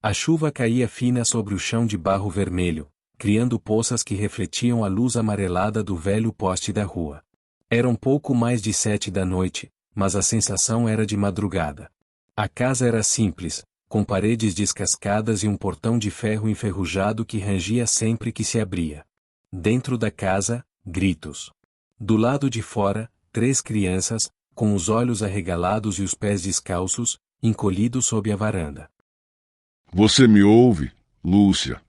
A chuva caía fina sobre o chão de barro vermelho, criando poças que refletiam a luz amarelada do velho poste da rua. Era um pouco mais de 7 da noite, mas a sensação era de madrugada. A casa era simples, com paredes descascadas e um portão de ferro enferrujado que rangia sempre que se abria. Dentro da casa, gritos. Do lado de fora, 3 crianças, com os olhos arregalados e os pés descalços, encolhidos sob a varanda. Você me ouve, Lúcia?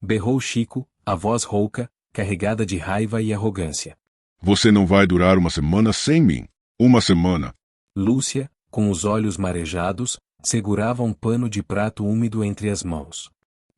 Berrou Chico, a voz rouca, carregada de raiva e arrogância. Você não vai durar uma semana sem mim. Uma semana. Lúcia, com os olhos marejados, segurava um pano de prato úmido entre as mãos.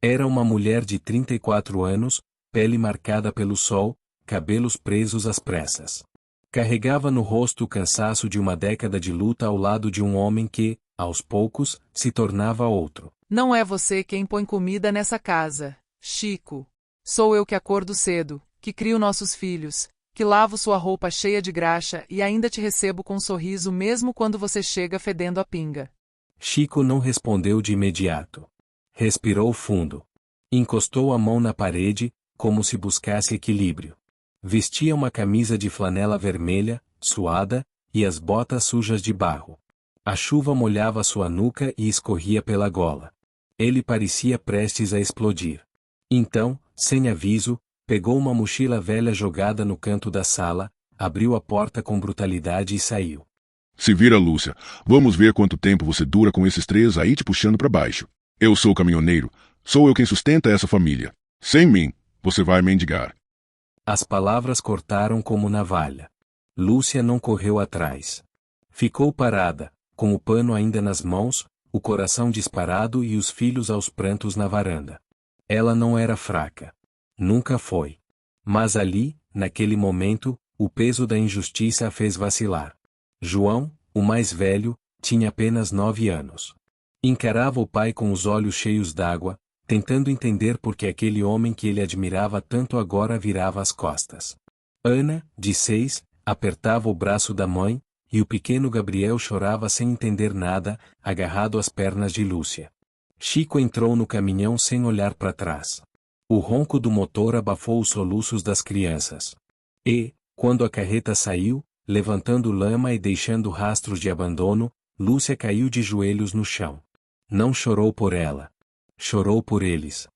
Era uma mulher de 34 anos, pele marcada pelo sol, cabelos presos às pressas. Carregava no rosto o cansaço de uma década de luta ao lado de um homem que, aos poucos, se tornava outro. Não é você quem põe comida nessa casa, Chico. Sou eu que acordo cedo, que crio nossos filhos, que lavo sua roupa cheia de graxa e ainda te recebo com um sorriso mesmo quando você chega fedendo a pinga. Chico não respondeu de imediato. Respirou fundo. Encostou a mão na parede, como se buscasse equilíbrio. Vestia uma camisa de flanela vermelha, suada, e as botas sujas de barro. A chuva molhava sua nuca e escorria pela gola. Ele parecia prestes a explodir. Então, sem aviso, pegou uma mochila velha jogada no canto da sala, abriu a porta com brutalidade e saiu. Se vira, Lúcia. Vamos ver quanto tempo você dura com esses 3 aí te puxando para baixo. Eu sou caminhoneiro. Sou eu quem sustenta essa família. Sem mim, você vai mendigar. As palavras cortaram como navalha. Lúcia não correu atrás. Ficou parada, com o pano ainda nas mãos, o coração disparado e os filhos aos prantos na varanda. Ela não era fraca. Nunca foi. Mas ali, naquele momento, o peso da injustiça a fez vacilar. João, o mais velho, tinha apenas 9 anos. Encarava o pai com os olhos cheios d'água, tentando entender por que aquele homem que ele admirava tanto agora virava as costas. Ana, de 6, apertava o braço da mãe, e o pequeno Gabriel chorava sem entender nada, agarrado às pernas de Lúcia. Chico entrou no caminhão sem olhar para trás. O ronco do motor abafou os soluços das crianças. E, quando a carreta saiu, levantando lama e deixando rastros de abandono, Lúcia caiu de joelhos no chão. Não chorou por ela. Chorou por eles.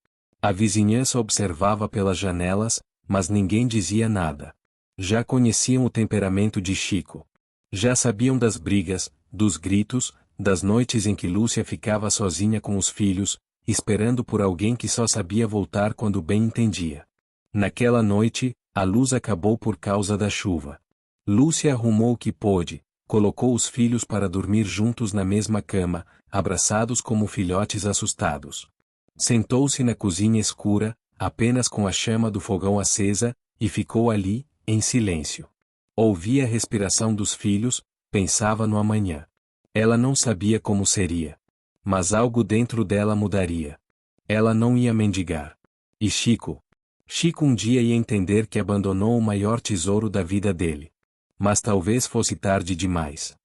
A vizinhança observava pelas janelas, mas ninguém dizia nada. Já conheciam o temperamento de Chico. Já sabiam das brigas, dos gritos, das noites em que Lúcia ficava sozinha com os filhos, esperando por alguém que só sabia voltar quando bem entendia. Naquela noite, a luz acabou por causa da chuva. Lúcia arrumou o que pôde, colocou os filhos para dormir juntos na mesma cama, abraçados como filhotes assustados. Sentou-se na cozinha escura, apenas com a chama do fogão acesa, e ficou ali, em silêncio. Ouvia a respiração dos filhos, pensava no amanhã. Ela não sabia como seria. Mas algo dentro dela mudaria. Ela não ia mendigar. E Chico? Chico um dia ia entender que abandonou o maior tesouro da vida dele. Mas talvez fosse tarde demais.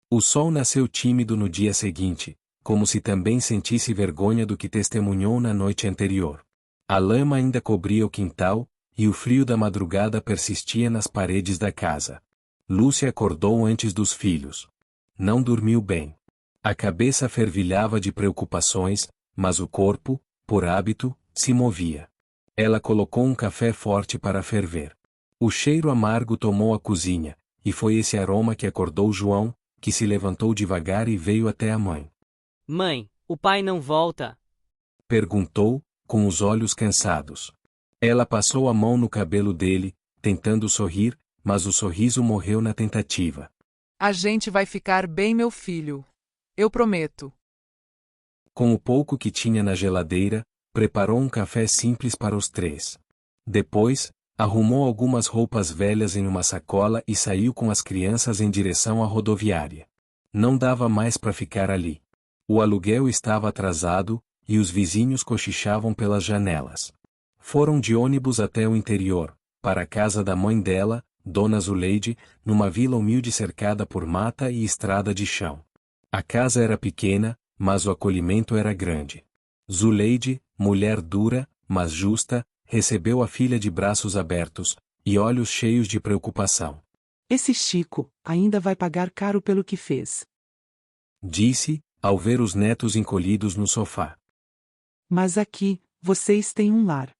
O sol nasceu tímido no dia seguinte, como se também sentisse vergonha do que testemunhou na noite anterior. A lama ainda cobria o quintal, e o frio da madrugada persistia nas paredes da casa. Lúcia acordou antes dos filhos. Não dormiu bem. A cabeça fervilhava de preocupações, mas o corpo, por hábito, se movia. Ela colocou um café forte para ferver. O cheiro amargo tomou a cozinha, e foi esse aroma que acordou João, que se levantou devagar e veio até a mãe. Mãe, o pai não volta? Perguntou, com os olhos cansados. Ela passou a mão no cabelo dele, tentando sorrir, mas o sorriso morreu na tentativa. A gente vai ficar bem, meu filho. Eu prometo. Com o pouco que tinha na geladeira, preparou um café simples para os 3. Depois, arrumou algumas roupas velhas em uma sacola e saiu com as crianças em direção à rodoviária. Não dava mais para ficar ali. O aluguel estava atrasado, e os vizinhos cochichavam pelas janelas. Foram de ônibus até o interior, para a casa da mãe dela, Dona Zuleide, numa vila humilde cercada por mata e estrada de chão. A casa era pequena, mas o acolhimento era grande. Zuleide, mulher dura, mas justa, recebeu a filha de braços abertos, e olhos cheios de preocupação. Esse Chico ainda vai pagar caro pelo que fez. Disse, ao ver os netos encolhidos no sofá. Mas aqui, vocês têm um lar.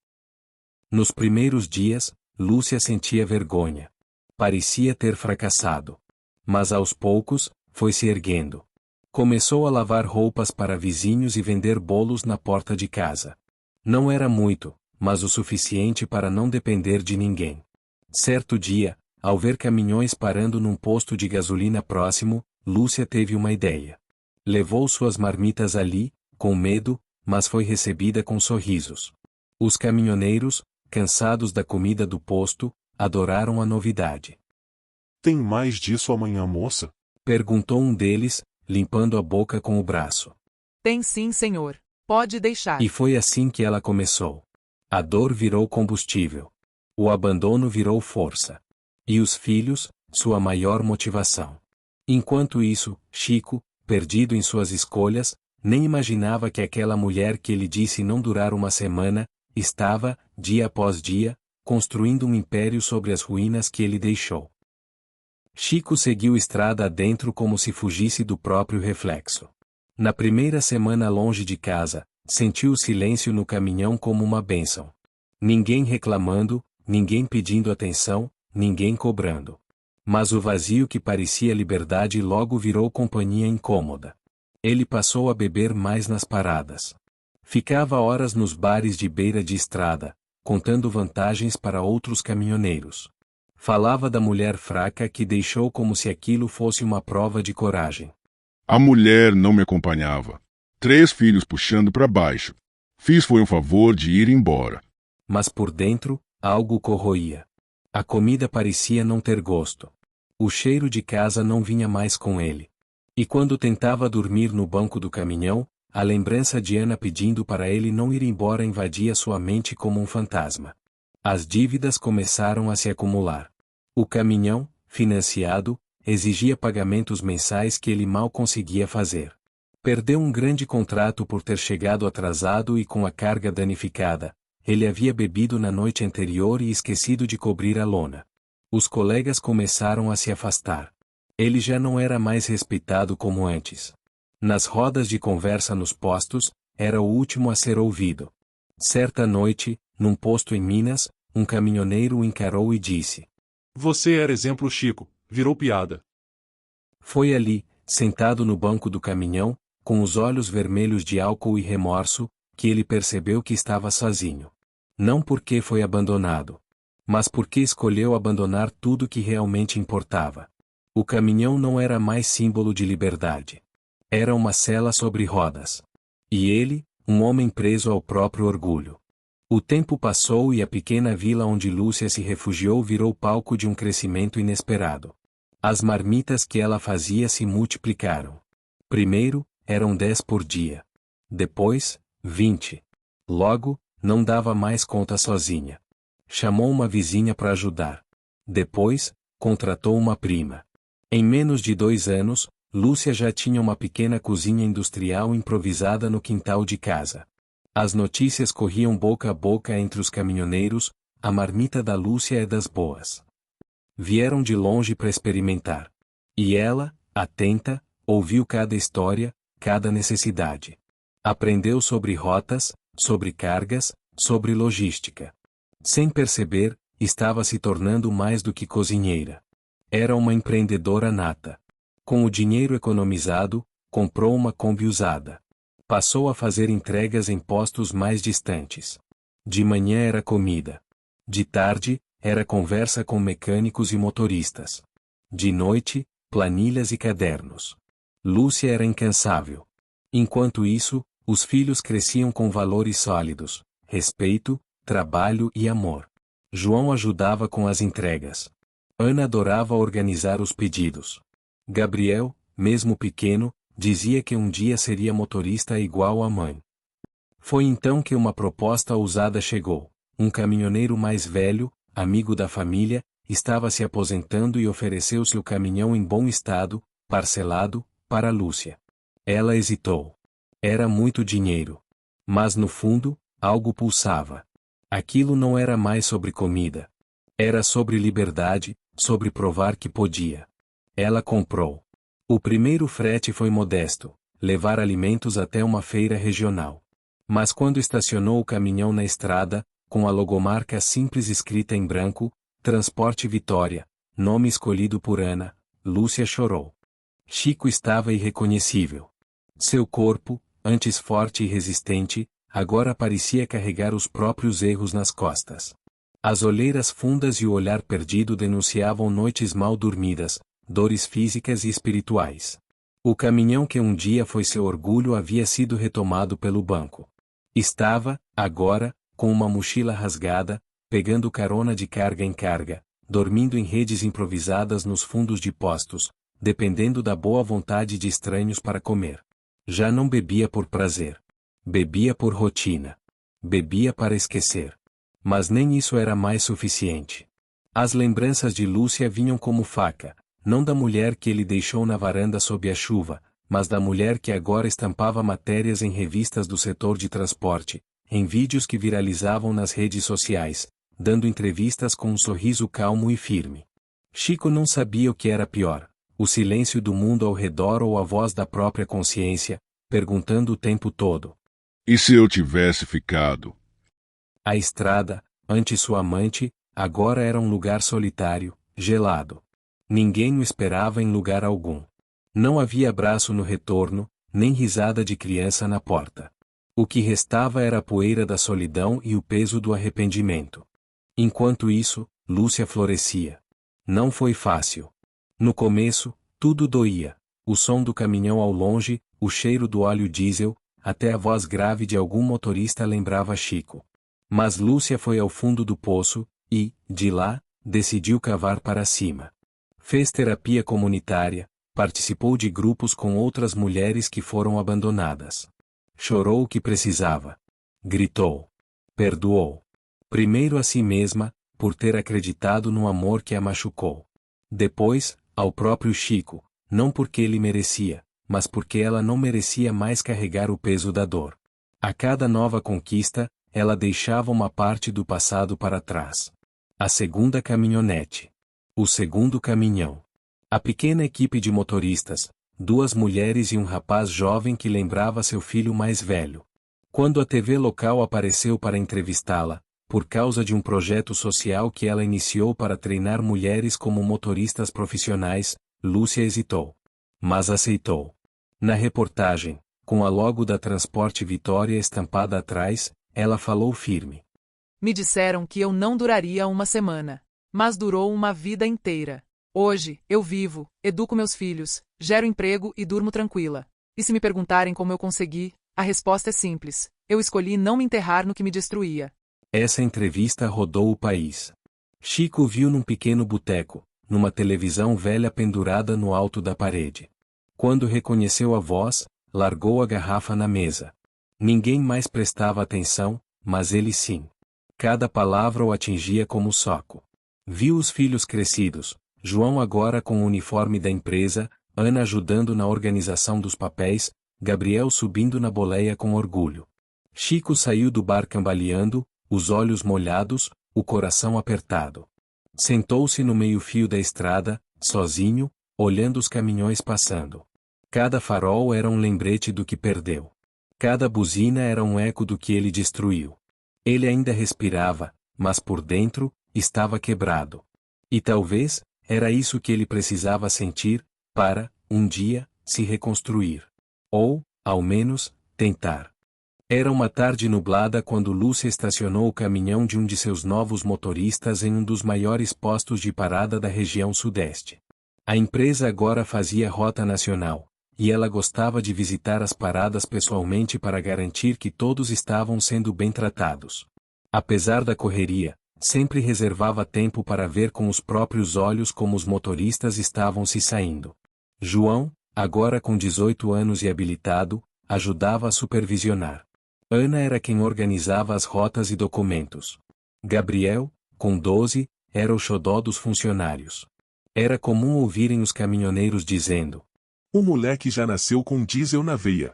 Nos primeiros dias, Lúcia sentia vergonha. Parecia ter fracassado. Mas aos poucos, foi se erguendo. Começou a lavar roupas para vizinhos e vender bolos na porta de casa. Não era muito, mas o suficiente para não depender de ninguém. Certo dia, ao ver caminhões parando num posto de gasolina próximo, Lúcia teve uma ideia. Levou suas marmitas ali, com medo, mas foi recebida com sorrisos. Os caminhoneiros, cansados da comida do posto, adoraram a novidade. Tem mais disso amanhã, moça? Perguntou um deles, limpando a boca com o braço. Tem sim, senhor. Pode deixar. E foi assim que ela começou. A dor virou combustível. O abandono virou força. E os filhos, sua maior motivação. Enquanto isso, Chico, perdido em suas escolhas, nem imaginava que aquela mulher que ele disse não durar uma semana, estava, dia após dia, construindo um império sobre as ruínas que ele deixou. Chico seguiu estrada adentro como se fugisse do próprio reflexo. Na primeira semana longe de casa, sentiu o silêncio no caminhão como uma bênção. Ninguém reclamando, ninguém pedindo atenção, ninguém cobrando. Mas o vazio que parecia liberdade logo virou companhia incômoda. Ele passou a beber mais nas paradas. Ficava horas nos bares de beira de estrada, contando vantagens para outros caminhoneiros. Falava da mulher fraca que deixou como se aquilo fosse uma prova de coragem. A mulher não me acompanhava. 3 filhos puxando para baixo. Fiz foi um favor de ir embora. Mas por dentro, algo corroía. A comida parecia não ter gosto. O cheiro de casa não vinha mais com ele. E quando tentava dormir no banco do caminhão, a lembrança de Ana pedindo para ele não ir embora invadia sua mente como um fantasma. As dívidas começaram a se acumular. O caminhão, financiado, exigia pagamentos mensais que ele mal conseguia fazer. Perdeu um grande contrato por ter chegado atrasado e com a carga danificada. Ele havia bebido na noite anterior e esquecido de cobrir a lona. Os colegas começaram a se afastar. Ele já não era mais respeitado como antes. Nas rodas de conversa nos postos, era o último a ser ouvido. Certa noite, num posto em Minas, um caminhoneiro o encarou e disse: Você era exemplo, Chico. Virou piada. Foi ali, sentado no banco do caminhão, com os olhos vermelhos de álcool e remorso, que ele percebeu que estava sozinho. Não porque foi abandonado, mas porque escolheu abandonar tudo que realmente importava. O caminhão não era mais símbolo de liberdade. Era uma sela sobre rodas. E ele, um homem preso ao próprio orgulho. O tempo passou e a pequena vila onde Lúcia se refugiou virou palco de um crescimento inesperado. As marmitas que ela fazia se multiplicaram. Primeiro, eram 10 por dia. Depois, 20. Logo, não dava mais conta sozinha. Chamou uma vizinha para ajudar. Depois, contratou uma prima. Em menos de 2 anos, Lúcia já tinha uma pequena cozinha industrial improvisada no quintal de casa. As notícias corriam boca a boca entre os caminhoneiros: a marmita da Lúcia é das boas. Vieram de longe para experimentar. E ela, atenta, ouviu cada história, cada necessidade. Aprendeu sobre rotas, sobre cargas, sobre logística. Sem perceber, estava se tornando mais do que cozinheira. Era uma empreendedora nata. Com o dinheiro economizado, comprou uma Kombi usada. Passou a fazer entregas em postos mais distantes. De manhã era comida. De tarde, era conversa com mecânicos e motoristas. De noite, planilhas e cadernos. Lúcia era incansável. Enquanto isso, os filhos cresciam com valores sólidos: respeito, trabalho e amor. João ajudava com as entregas. Ana adorava organizar os pedidos. Gabriel, mesmo pequeno, dizia que um dia seria motorista igual à mãe. Foi então que uma proposta ousada chegou. Um caminhoneiro mais velho, amigo da família, estava se aposentando e ofereceu seu caminhão em bom estado, parcelado, para Lúcia. Ela hesitou. Era muito dinheiro. Mas no fundo, algo pulsava. Aquilo não era mais sobre comida. Era sobre liberdade, sobre provar que podia. Ela comprou. O primeiro frete foi modesto, levar alimentos até uma feira regional. Mas quando estacionou o caminhão na estrada, com a logomarca simples escrita em branco, Transporte Vitória, nome escolhido por Ana, Lúcia chorou. Chico estava irreconhecível. Seu corpo, antes forte e resistente, agora parecia carregar os próprios erros nas costas. As olheiras fundas e o olhar perdido denunciavam noites mal dormidas, dores físicas e espirituais. O caminhão que um dia foi seu orgulho havia sido retomado pelo banco. Estava, agora, com uma mochila rasgada, pegando carona de carga em carga, dormindo em redes improvisadas nos fundos de postos, dependendo da boa vontade de estranhos para comer. Já não bebia por prazer. Bebia por rotina. Bebia para esquecer. Mas nem isso era mais suficiente. As lembranças de Lúcia vinham como faca, não da mulher que ele deixou na varanda sob a chuva, mas da mulher que agora estampava matérias em revistas do setor de transporte, em vídeos que viralizavam nas redes sociais, dando entrevistas com um sorriso calmo e firme. Chico não sabia o que era pior, o silêncio do mundo ao redor ou a voz da própria consciência, perguntando o tempo todo. E se eu tivesse ficado? A estrada, antes sua amante, agora era um lugar solitário, gelado. Ninguém o esperava em lugar algum. Não havia abraço no retorno, nem risada de criança na porta. O que restava era a poeira da solidão e o peso do arrependimento. Enquanto isso, Lúcia florescia. Não foi fácil. No começo, tudo doía. O som do caminhão ao longe, o cheiro do óleo diesel, até a voz grave de algum motorista lembrava Chico. Mas Lúcia foi ao fundo do poço, e, de lá, decidiu cavar para cima. Fez terapia comunitária, participou de grupos com outras mulheres que foram abandonadas. Chorou o que precisava. Gritou. Perdoou. Primeiro a si mesma, por ter acreditado no amor que a machucou. Depois, ao próprio Chico, não porque ele merecia, mas porque ela não merecia mais carregar o peso da dor. A cada nova conquista, ela deixava uma parte do passado para trás. A segunda caminhonete. O segundo caminhão. A pequena equipe de motoristas, 2 mulheres e um rapaz jovem que lembrava seu filho mais velho. Quando a TV local apareceu para entrevistá-la, por causa de um projeto social que ela iniciou para treinar mulheres como motoristas profissionais, Lúcia hesitou. Mas aceitou. Na reportagem, com a logo da Transporte Vitória estampada atrás, ela falou firme. Me disseram que eu não duraria uma semana. Mas durou uma vida inteira. Hoje, eu vivo, educo meus filhos, gero emprego e durmo tranquila. E se me perguntarem como eu consegui, a resposta é simples. Eu escolhi não me enterrar no que me destruía. Essa entrevista rodou o país. Chico viu num pequeno boteco, numa televisão velha pendurada no alto da parede. Quando reconheceu a voz, largou a garrafa na mesa. Ninguém mais prestava atenção, mas ele sim. Cada palavra o atingia como soco. Viu os filhos crescidos, João agora com o uniforme da empresa, Ana ajudando na organização dos papéis, Gabriel subindo na boleia com orgulho. Chico saiu do bar cambaleando, os olhos molhados, o coração apertado. Sentou-se no meio-fio da estrada, sozinho, olhando os caminhões passando. Cada farol era um lembrete do que perdeu. Cada buzina era um eco do que ele destruiu. Ele ainda respirava, mas por dentro, estava quebrado. E talvez, era isso que ele precisava sentir, para, um dia, se reconstruir. Ou, ao menos, tentar. Era uma tarde nublada quando Lúcia estacionou o caminhão de um de seus novos motoristas em um dos maiores postos de parada da região sudeste. A empresa agora fazia rota nacional, e ela gostava de visitar as paradas pessoalmente para garantir que todos estavam sendo bem tratados. Apesar da correria, sempre reservava tempo para ver com os próprios olhos como os motoristas estavam se saindo. João, agora com 18 anos e habilitado, ajudava a supervisionar. Ana era quem organizava as rotas e documentos. Gabriel, com 12, era o xodó dos funcionários. Era comum ouvirem os caminhoneiros dizendo: O moleque já nasceu com diesel na veia.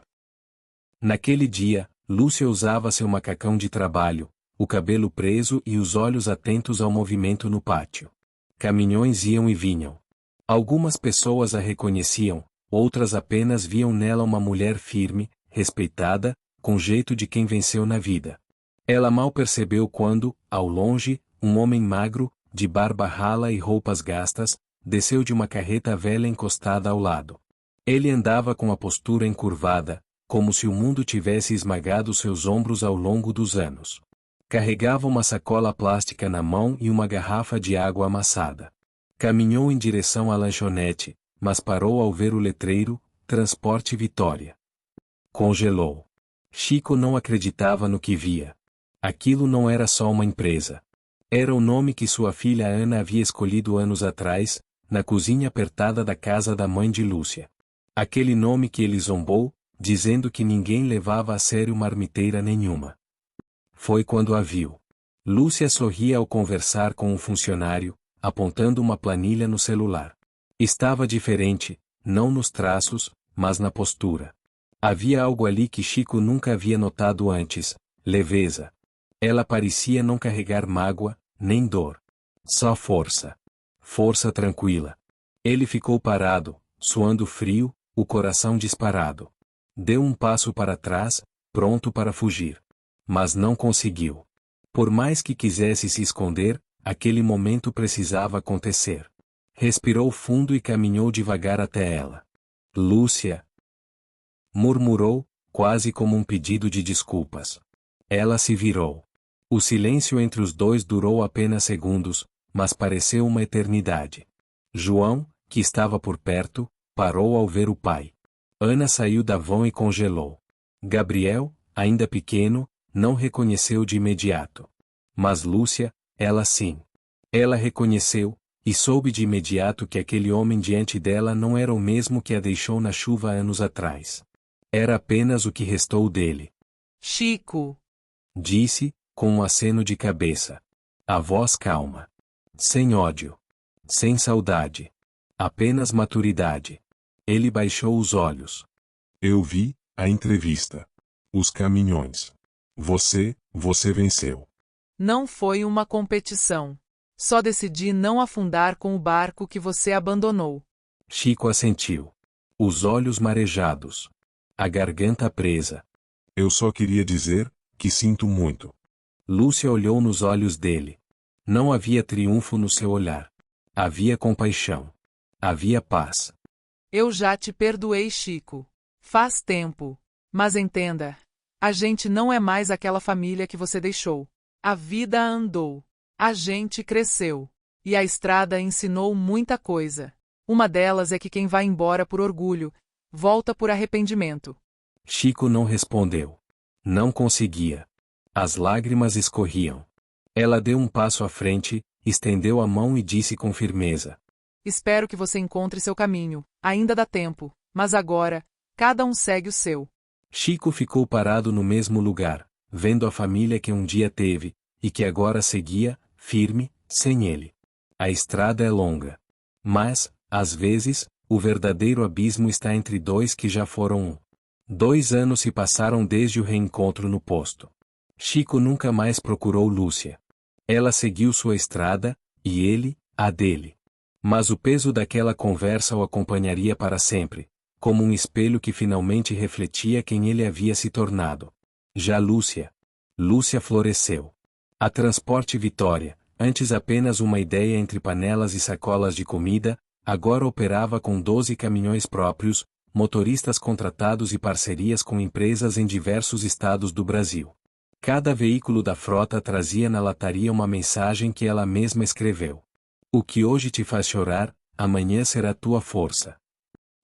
Naquele dia, Lúcia usava seu macacão de trabalho, o cabelo preso e os olhos atentos ao movimento no pátio. Caminhões iam e vinham. Algumas pessoas a reconheciam, outras apenas viam nela uma mulher firme, respeitada, com jeito de quem venceu na vida. Ela mal percebeu quando, ao longe, um homem magro, de barba rala e roupas gastas, desceu de uma carreta velha encostada ao lado. Ele andava com a postura encurvada, como se o mundo tivesse esmagado seus ombros ao longo dos anos. Carregava uma sacola plástica na mão e uma garrafa de água amassada. Caminhou em direção à lanchonete, mas parou ao ver o letreiro, Transporte Vitória. Congelou. Chico não acreditava no que via. Aquilo não era só uma empresa. Era o nome que sua filha Ana havia escolhido anos atrás, na cozinha apertada da casa da mãe de Lúcia. Aquele nome que ele zombou, dizendo que ninguém levava a sério marmiteira nenhuma. Foi quando a viu. Lúcia sorria ao conversar com um funcionário, apontando uma planilha no celular. Estava diferente, não nos traços, mas na postura. Havia algo ali que Chico nunca havia notado antes, leveza. Ela parecia não carregar mágoa, nem dor. Só força. Força tranquila. Ele ficou parado, suando frio, o coração disparado. Deu um passo para trás, pronto para fugir. Mas não conseguiu. Por mais que quisesse se esconder, aquele momento precisava acontecer. Respirou fundo e caminhou devagar até ela. Lúcia! Murmurou, quase como um pedido de desculpas. Ela se virou. O silêncio entre os dois durou apenas segundos, mas pareceu uma eternidade. João, que estava por perto, parou ao ver o pai. Ana saiu da van e congelou. Gabriel, ainda pequeno, não reconheceu de imediato. Mas Lúcia, ela sim. Ela reconheceu, e soube de imediato que aquele homem diante dela não era o mesmo que a deixou na chuva anos atrás. Era apenas o que restou dele. Chico! Disse, com um aceno de cabeça. A voz calma. Sem ódio. Sem saudade. Apenas maturidade. Ele baixou os olhos. Eu vi a entrevista. Os caminhões. Você venceu. Não foi uma competição. Só decidi não afundar com o barco que você abandonou. Chico assentiu. Os olhos marejados. A garganta presa. Eu só queria dizer que sinto muito. Lúcia olhou nos olhos dele. Não havia triunfo no seu olhar. Havia compaixão. Havia paz. Eu já te perdoei, Chico. Faz tempo. Mas entenda, a gente não é mais aquela família que você deixou. A vida andou. A gente cresceu. E a estrada ensinou muita coisa. Uma delas é que quem vai embora por orgulho, volta por arrependimento. Chico não respondeu. Não conseguia. As lágrimas escorriam. Ela deu um passo à frente, estendeu a mão e disse com firmeza. Espero que você encontre seu caminho. Ainda dá tempo. Mas agora, cada um segue o seu. Chico ficou parado no mesmo lugar, vendo a família que um dia teve, e que agora seguia, firme, sem ele. A estrada é longa. Mas, às vezes, o verdadeiro abismo está entre dois que já foram um. 2 anos se passaram desde o reencontro no posto. Chico nunca mais procurou Lúcia. Ela seguiu sua estrada, e ele, a dele. Mas o peso daquela conversa o acompanharia para sempre, como um espelho que finalmente refletia quem ele havia se tornado. Já Lúcia. Lúcia floresceu. A Transporte Vitória, antes apenas uma ideia entre panelas e sacolas de comida, agora operava com 12 caminhões próprios, motoristas contratados e parcerias com empresas em diversos estados do Brasil. Cada veículo da frota trazia na lataria uma mensagem que ela mesma escreveu. O que hoje te faz chorar, amanhã será tua força.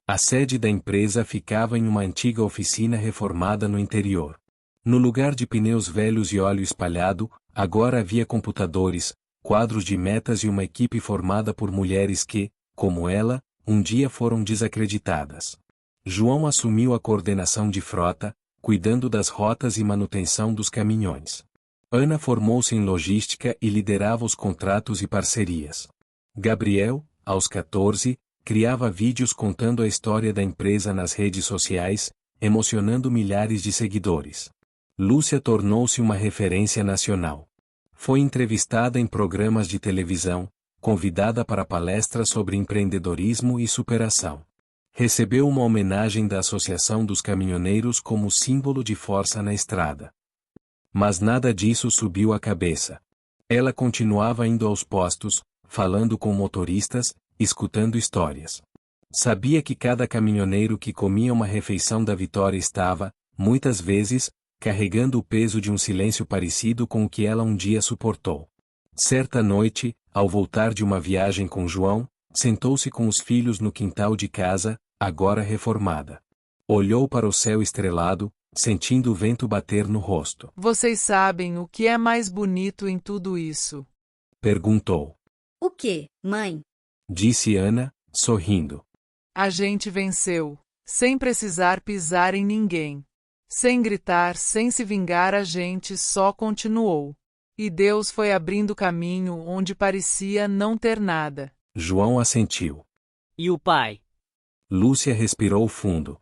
A sede da empresa ficava em uma antiga oficina reformada no interior. No lugar de pneus velhos e óleo espalhado, agora havia computadores, quadros de metas e uma equipe formada por mulheres que, como ela, um dia foram desacreditadas. João assumiu a coordenação de frota, cuidando das rotas e manutenção dos caminhões. Ana formou-se em logística e liderava os contratos e parcerias. Gabriel, aos 14, criava vídeos contando a história da empresa nas redes sociais, emocionando milhares de seguidores. Lúcia tornou-se uma referência nacional. Foi entrevistada em programas de televisão, convidada para palestras sobre empreendedorismo e superação. Recebeu uma homenagem da Associação dos Caminhoneiros como símbolo de força na estrada. Mas nada disso subiu a cabeça. Ela continuava indo aos postos, falando com motoristas, escutando histórias. Sabia que cada caminhoneiro que comia uma refeição da vitória estava, muitas vezes, carregando o peso de um silêncio parecido com o que ela um dia suportou. Certa noite, ao voltar de uma viagem com João, sentou-se com os filhos no quintal de casa, agora reformada. Olhou para o céu estrelado, sentindo o vento bater no rosto. Vocês sabem o que é mais bonito em tudo isso? Perguntou. O quê, mãe? Disse Ana, sorrindo. A gente venceu, sem precisar pisar em ninguém. Sem gritar, sem se vingar, a gente só continuou. E Deus foi abrindo caminho onde parecia não ter nada. João assentiu. E o pai? Lúcia respirou fundo.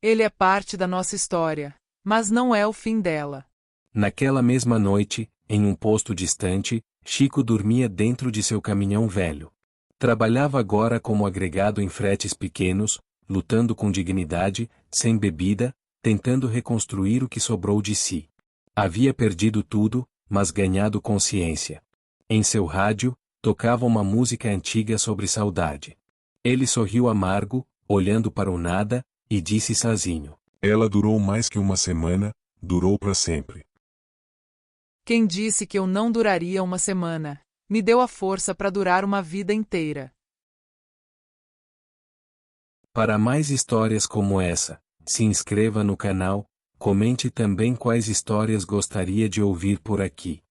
Ele é parte da nossa história, mas não é o fim dela. Naquela mesma noite, em um posto distante, Chico dormia dentro de seu caminhão velho. Trabalhava agora como agregado em fretes pequenos, lutando com dignidade, sem bebida, tentando reconstruir o que sobrou de si. Havia perdido tudo, mas ganhado consciência. Em seu rádio, tocava uma música antiga sobre saudade. Ele sorriu amargo, olhando para o nada, e disse sozinho. Ela durou mais que uma semana, durou para sempre. Quem disse que eu não duraria uma semana? Me deu a força para durar uma vida inteira. Para mais histórias como essa, se inscreva no canal, comente também quais histórias gostaria de ouvir por aqui.